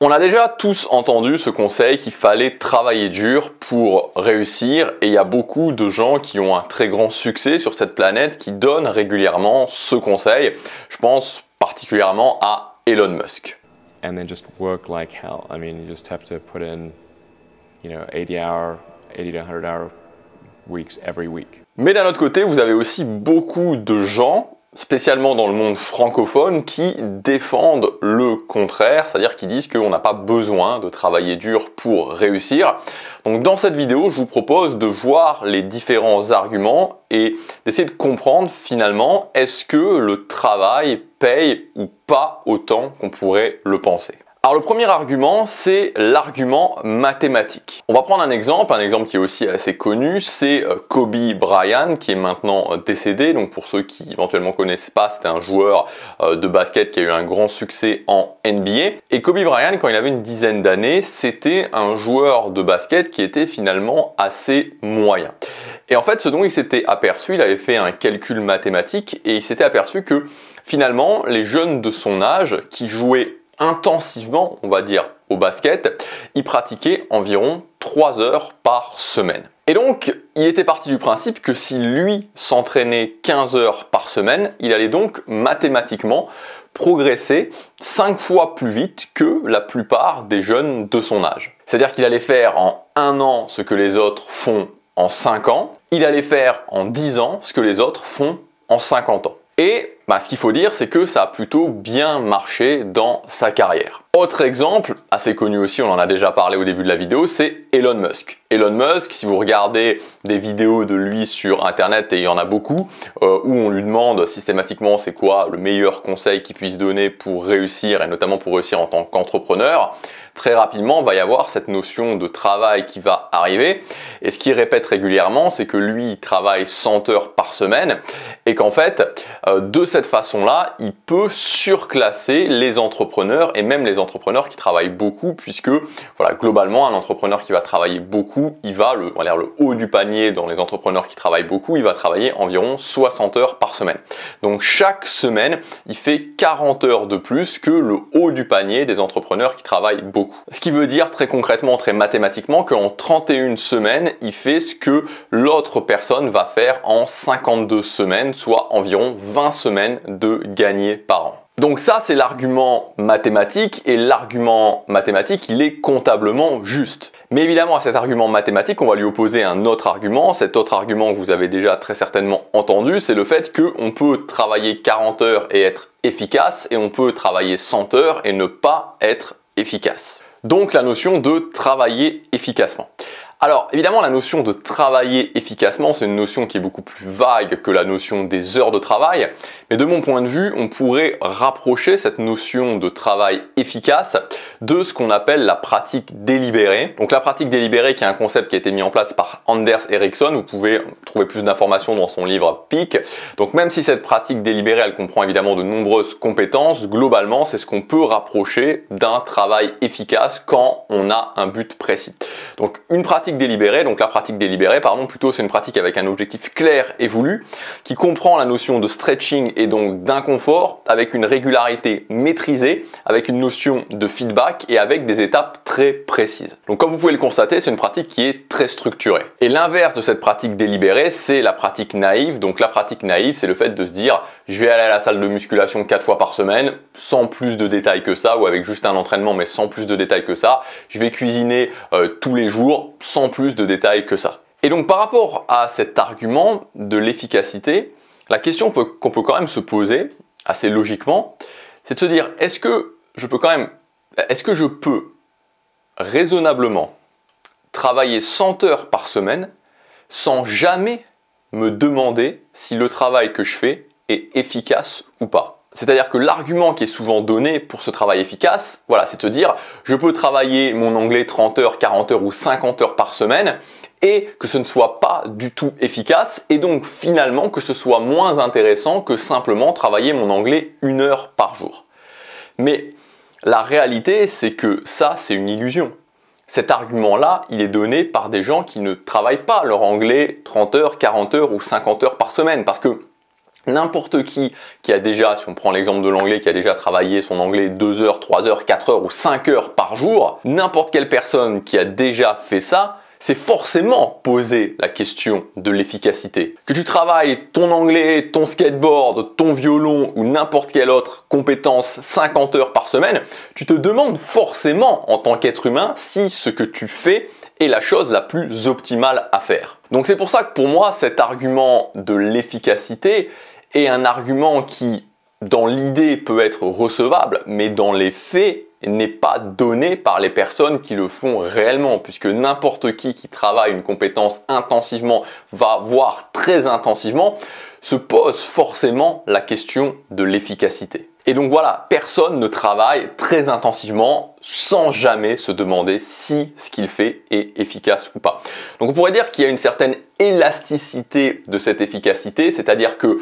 On a déjà tous entendu ce conseil qu'il fallait travailler dur pour réussir et il y a beaucoup de gens qui ont un très grand succès sur cette planète qui donnent régulièrement ce conseil. Je pense particulièrement à Elon Musk. And then just work like hell. I mean, you just have to put in, 80 to 100 hour weeks every week. Mais d'un autre côté, vous avez aussi beaucoup de gens, spécialement dans le monde francophone, qui défendent le contraire, c'est-à-dire qui disent qu'on n'a pas besoin de travailler dur pour réussir. Donc dans cette vidéo, je vous propose de voir les différents arguments et d'essayer de comprendre finalement est-ce que le travail paye ou pas autant qu'on pourrait le penser. Alors le premier argument, c'est l'argument mathématique. On va prendre un exemple qui est aussi assez connu, c'est Kobe Bryant qui est maintenant décédé. Donc pour ceux qui éventuellement connaissent pas, c'était un joueur de basket qui a eu un grand succès en NBA. Et Kobe Bryant, quand il avait une dizaine d'années, c'était un joueur de basket qui était finalement assez moyen. Et en fait, ce dont il s'était aperçu, il avait fait un calcul mathématique et il s'était aperçu que finalement, les jeunes de son âge qui jouaient intensivement, on va dire, au basket, il pratiquait environ 3 heures par semaine. Et donc, il était parti du principe que si lui s'entraînait 15 heures par semaine, il allait donc mathématiquement progresser 5 fois plus vite que la plupart des jeunes de son âge. C'est-à-dire qu'il allait faire en 1 an ce que les autres font en 5 ans, il allait faire en 10 ans ce que les autres font en 50 ans. Et ce qu'il faut dire, c'est que ça a plutôt bien marché dans sa carrière. Autre exemple, assez connu aussi, on en a déjà parlé au début de la vidéo, c'est Elon Musk. Elon Musk, si vous regardez des vidéos de lui sur internet, et il y en a beaucoup, où on lui demande systématiquement c'est quoi le meilleur conseil qu'il puisse donner pour réussir, et notamment pour réussir en tant qu'entrepreneur, très rapidement, il va y avoir cette notion de travail qui va arriver. Et ce qu'il répète régulièrement, c'est que lui, il travaille 100 heures par semaine et qu'en fait, de cette façon-là, il peut surclasser les entrepreneurs et même les entrepreneurs qui travaillent beaucoup puisque, voilà, globalement, un entrepreneur qui va travailler beaucoup, il va, le haut du panier dans les entrepreneurs qui travaillent beaucoup, il va travailler environ 60 heures par semaine. Donc, chaque semaine, il fait 40 heures de plus que le haut du panier des entrepreneurs qui travaillent beaucoup. Ce qui veut dire très concrètement, très mathématiquement, qu'en 31 semaines, il fait ce que l'autre personne va faire en 52 semaines, soit environ 20 semaines de gagné par an. Donc ça, c'est l'argument mathématique et l'argument mathématique, il est comptablement juste. Mais évidemment, à cet argument mathématique, on va lui opposer un autre argument. Cet autre argument que vous avez déjà très certainement entendu, c'est le fait qu'on peut travailler 40 heures et être efficace et on peut travailler 100 heures et ne pas être efficace. Donc la notion de travailler efficacement. Alors évidemment la notion de travailler efficacement c'est une notion qui est beaucoup plus vague que la notion des heures de travail, mais de mon point de vue on pourrait rapprocher cette notion de travail efficace de ce qu'on appelle la pratique délibérée. Donc la pratique délibérée qui est un concept qui a été mis en place par Anders Ericsson, vous pouvez trouver plus d'informations dans son livre Peak. Donc même si cette pratique délibérée elle comprend évidemment de nombreuses compétences, globalement c'est ce qu'on peut rapprocher d'un travail efficace quand on a un but précis. Donc une pratique délibérée, donc la pratique délibérée, plutôt c'est une pratique avec un objectif clair et voulu, qui comprend la notion de stretching et donc d'inconfort, avec une régularité maîtrisée, avec une notion de feedback et avec des étapes très précises. Donc comme vous pouvez le constater, c'est une pratique qui est très structurée. Et l'inverse de cette pratique délibérée, c'est la pratique naïve. Donc la pratique naïve, c'est le fait de se dire, je vais aller à la salle de musculation 4 fois par semaine, sans plus de détails que ça, ou avec juste un entraînement, mais sans plus de détails que ça. Je vais cuisiner tous les jours, sans plus de détails que ça. Et donc par rapport à cet argument de l'efficacité, la question qu'on peut quand même se poser, assez logiquement, c'est de se dire, est-ce que je peux raisonnablement travailler 100 heures par semaine sans jamais me demander si le travail que je fais est efficace ou pas? C'est-à-dire que l'argument qui est souvent donné pour ce travail efficace, voilà, c'est de se dire je peux travailler mon anglais 30 heures, 40 heures ou 50 heures par semaine et que ce ne soit pas du tout efficace et donc finalement que ce soit moins intéressant que simplement travailler mon anglais 1 heure par jour. Mais la réalité, c'est que ça, c'est une illusion. Cet argument-là, il est donné par des gens qui ne travaillent pas leur anglais 30 heures, 40 heures ou 50 heures par semaine parce que N'importe qui a déjà, si on prend l'exemple de l'anglais, qui a déjà travaillé son anglais 2 heures, 3 heures, 4 heures ou 5 heures par jour, n'importe quelle personne qui a déjà fait ça, c'est forcément poser la question de l'efficacité. Que tu travailles ton anglais, ton skateboard, ton violon ou n'importe quelle autre compétence 50 heures par semaine, tu te demandes forcément en tant qu'être humain si ce que tu fais est la chose la plus optimale à faire. Donc c'est pour ça que pour moi, cet argument de l'efficacité est un argument qui, dans l'idée, peut être recevable, mais dans les faits, n'est pas donné par les personnes qui le font réellement, puisque n'importe qui travaille une compétence intensivement, voire très intensivement, se pose forcément la question de l'efficacité. Et donc voilà, personne ne travaille très intensivement sans jamais se demander si ce qu'il fait est efficace ou pas. Donc on pourrait dire qu'il y a une certaine élasticité de cette efficacité, c'est-à-dire que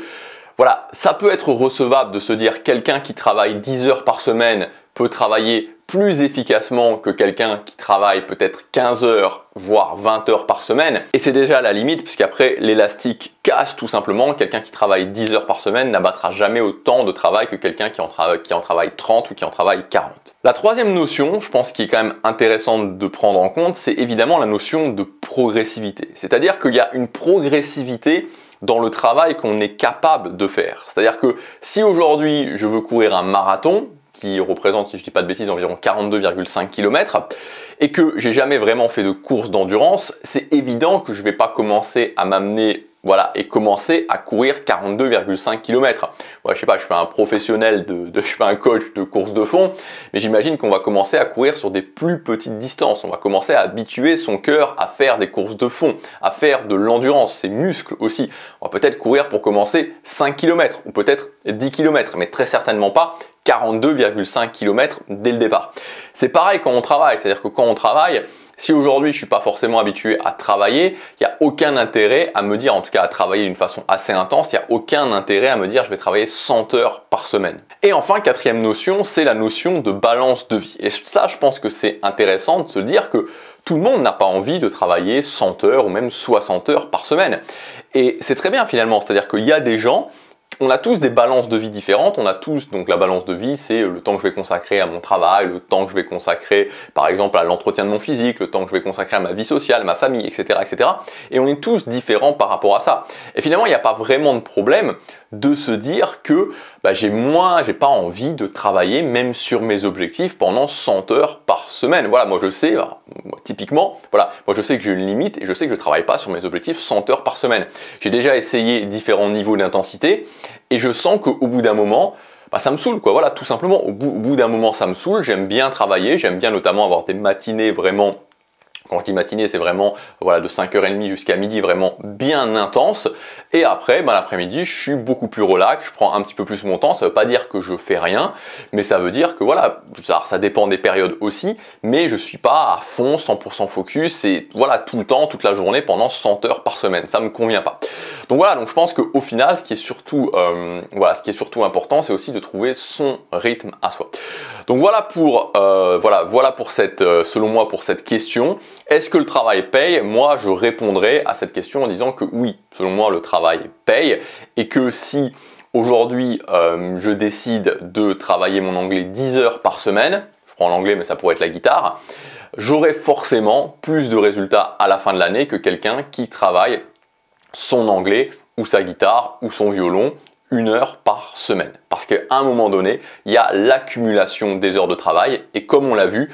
voilà, ça peut être recevable de se dire quelqu'un qui travaille 10 heures par semaine peut travailler plus efficacement que quelqu'un qui travaille peut-être 15 heures, voire 20 heures par semaine. Et c'est déjà la limite, puisqu'après l'élastique casse tout simplement. Quelqu'un qui travaille 10 heures par semaine n'abattra jamais autant de travail que quelqu'un qui en travaille 30 ou qui en travaille 40. La troisième notion, je pense qui est quand même intéressante de prendre en compte, c'est évidemment la notion de progressivité. C'est-à-dire qu'il y a une progressivité dans le travail qu'on est capable de faire. C'est-à-dire que si aujourd'hui je veux courir un marathon, qui représente, si je ne dis pas de bêtises, environ 42,5 km, et que j'ai jamais vraiment fait de course d'endurance, c'est évident que je ne vais pas commencer à m'amener, voilà, et commencer à courir 42,5 km. Ouais, je sais pas, je suis pas un professionnel je suis pas un coach de course de fond, mais j'imagine qu'on va commencer à courir sur des plus petites distances. On va commencer à habituer son cœur à faire des courses de fond, à faire de l'endurance, ses muscles aussi. On va peut-être courir pour commencer 5 km ou peut-être 10 km, mais très certainement pas 42,5 km dès le départ. C'est pareil quand on travaille, c'est-à-dire que quand on travaille, si aujourd'hui je ne suis pas forcément habitué à travailler, il n'y a aucun intérêt à me dire, en tout cas à travailler d'une façon assez intense, il n'y a aucun intérêt à me dire je vais travailler 100 heures par semaine. Et enfin, quatrième notion, c'est la notion de balance de vie. Et ça, je pense que c'est intéressant de se dire que tout le monde n'a pas envie de travailler 100 heures ou même 60 heures par semaine. Et c'est très bien finalement, c'est-à-dire qu'il y a des gens, on a tous des balances de vie différentes, on a tous, donc la balance de vie, c'est le temps que je vais consacrer à mon travail, le temps que je vais consacrer par exemple à l'entretien de mon physique, le temps que je vais consacrer à ma vie sociale, ma famille, etc. etc. Et on est tous différents par rapport à ça. Et finalement, il n'y a pas vraiment de problème de se dire que j'ai pas envie de travailler même sur mes objectifs pendant 100 heures par semaine. Voilà, moi je sais, typiquement, voilà, moi je sais que j'ai une limite et je sais que je ne travaille pas sur mes objectifs 100 heures par semaine. J'ai déjà essayé différents niveaux d'intensité et je sens qu'au bout d'un moment, ça me saoule quoi, voilà, tout simplement, au bout d'un moment ça me saoule, j'aime bien travailler, j'aime bien notamment avoir des matinées vraiment. Quand je dis matinée, c'est vraiment voilà, de 5h30 jusqu'à midi, vraiment bien intense. Et après, l'après-midi, je suis beaucoup plus relax, je prends un petit peu plus mon temps. Ça ne veut pas dire que je fais rien, mais ça veut dire que voilà, ça dépend des périodes aussi, mais je ne suis pas à fond, 100% focus, et voilà, tout le temps, toute la journée, pendant 100 heures par semaine. Ça ne me convient pas. Donc voilà, donc je pense qu'au final, ce qui est surtout important, c'est aussi de trouver son rythme à soi. Donc voilà pour selon moi pour cette question. Est-ce que le travail paye? Moi, je répondrai à cette question en disant que oui, selon moi, le travail paye et que si aujourd'hui je décide de travailler mon anglais 10 heures par semaine, je prends l'anglais mais ça pourrait être la guitare, j'aurai forcément plus de résultats à la fin de l'année que quelqu'un qui travaille son anglais ou sa guitare ou son violon 1 heure par semaine. Parce qu'à un moment donné, il y a l'accumulation des heures de travail et comme on l'a vu,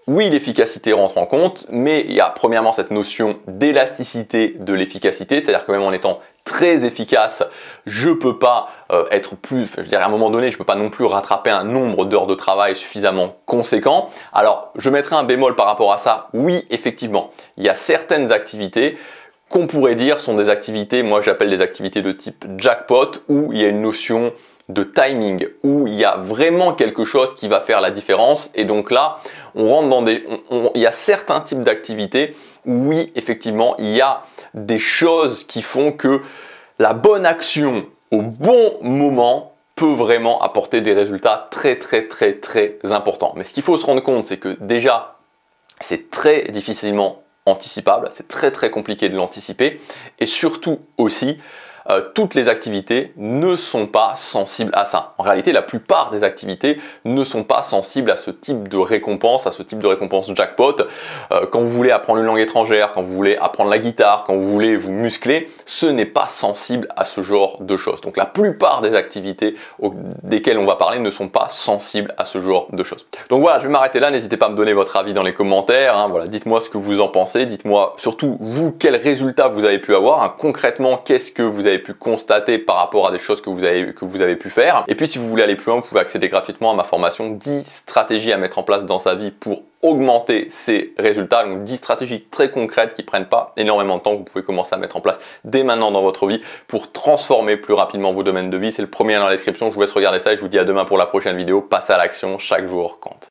oui, l'efficacité rentre en compte, mais il y a premièrement cette notion d'élasticité de l'efficacité, c'est-à-dire que même en étant très efficace, je peux pas être plus, je veux dire à un moment donné, je peux pas non plus rattraper un nombre d'heures de travail suffisamment conséquent. Alors, je mettrai un bémol par rapport à ça. Oui, effectivement, il y a certaines activités qu'on pourrait dire sont des activités, moi j'appelle des activités de type jackpot, où il y a une notion de timing, où il y a vraiment quelque chose qui va faire la différence. Et donc là, on rentre dans il y a certains types d'activités où oui, effectivement, il y a des choses qui font que la bonne action au bon moment peut vraiment apporter des résultats très importants. Mais ce qu'il faut se rendre compte, c'est que déjà, c'est très difficilement anticipable, c'est très compliqué de l'anticiper et surtout aussi, toutes les activités ne sont pas sensibles à ça. En réalité, la plupart des activités ne sont pas sensibles à ce type de récompense, jackpot. Quand vous voulez apprendre une langue étrangère, quand vous voulez apprendre la guitare, quand vous voulez vous muscler, ce n'est pas sensible à ce genre de choses. Donc la plupart des activités desquelles on va parler ne sont pas sensibles à ce genre de choses. Donc voilà, je vais m'arrêter là. N'hésitez pas à me donner votre avis dans les commentaires. Voilà, dites-moi ce que vous en pensez. Dites-moi surtout vous quels résultats vous avez pu avoir. Concrètement, qu'est-ce que vous avez pu constater par rapport à des choses que vous avez pu faire. Et puis si vous voulez aller plus loin, vous pouvez accéder gratuitement à ma formation 10 stratégies à mettre en place dans sa vie pour augmenter ses résultats. Donc 10 stratégies très concrètes qui prennent pas énormément de temps, que vous pouvez commencer à mettre en place dès maintenant dans votre vie pour transformer plus rapidement vos domaines de vie. C'est le premier lien dans la description. Je vous laisse regarder ça et je vous dis à demain pour la prochaine vidéo. Passez à l'action, chaque jour compte.